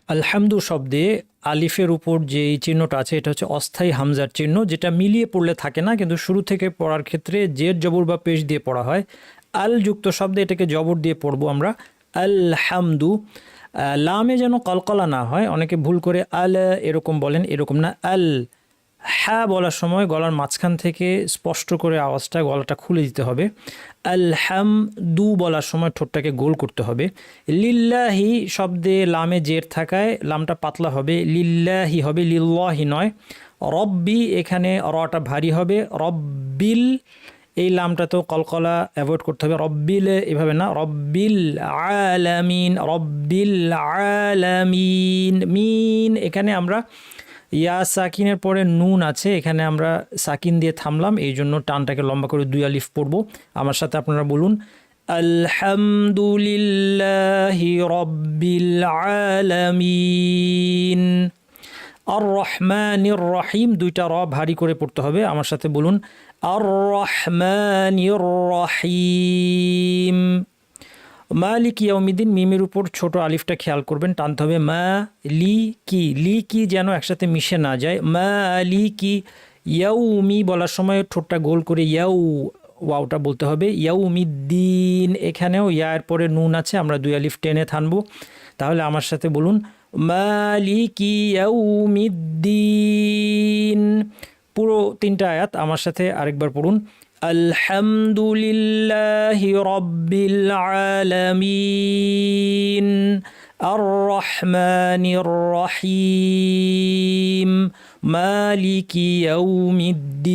আলহামদু শব্দে আলিফের উপর যে এই চিহ্নটা আছে এটা হচ্ছে অস্থায়ী হামজার চিহ্ন, যেটা মিলিয়ে পড়লে থাকে না, কিন্তু শুরু থেকে পড়ার ক্ষেত্রে জের জবর বা পেশ দিয়ে পড়া হয়। আল যুক্ত শব্দে এটাকে জবর দিয়ে পড়বো আমরা, আলহামদু। লামে যেন কলকলা না হয়, অনেকে ভুল করে আল এরকম বলেন, এরকম না। আল হ্যাঁ বলার সময় গলার মাঝখান থেকে স্পষ্ট করে আওয়াজটা, গলাটা খুলে দিতে হবে। আলহামদু বলার সময় ঠোঁটটাকে গোল করতে হবে। লিল্লাহি শব্দে লামে জের থাকায় লামটা পাতলা হবে, লিল্লাহি হবে, লিল্লাহি নয়। রব্বি এখানে রটা ভারী হবে, রব্বিল এই লামটা তো কলকলা অ্যাভয়েড করতে হবে, রব্বিল এভাবে না, রব্বিল আলামিন, রব্বিল আলামিন। মিন এখানে আমরা ইয়া সাকিনের পরে নুন আছে, এখানে আমরা সাকিন দিয়ে থামলাম, এই জন্য টানটাকে লম্বা করে 2 আলিফ পড়বো। আমার সাথে আপনারা বলুন, আলহামদুলিল্লাহি রব্বিল আলামিন। আর রহমানির রহিম, 2টা র ভারী করে পড়তে হবে। আমার সাথে বলুন, আর রহমানির রহিম। মালিক ইয়াউমিদ্দিন, মিমের উপর ছোট আলিফটা খেয়াল করবেন, টানতে হবে। মা লি কি, লি কি যেন একসাথে মিশে না যায়। মালিকি ইয়াউমি বলার সময় ঠোঁটটা গোল করে ইয়াউ ওয়াওটা বলতে হবে, ইয়াউমিদ্দিন। এখানেও ইয়ার পরে নুন আছে, আমরা 2 আলিফ টেনে থানবো। তাহলে আমার সাথে বলুন, মালিকি ইয়াউমিদ্দিন। পুরো 3টা আয়াত আমার সাথে আরেকবার পড়ুন, আলহামদুলিল্লাহি রব্বিল আলামিন, আর রহমানির রহিম, মালিকি ইয়াউমিদ্দিন।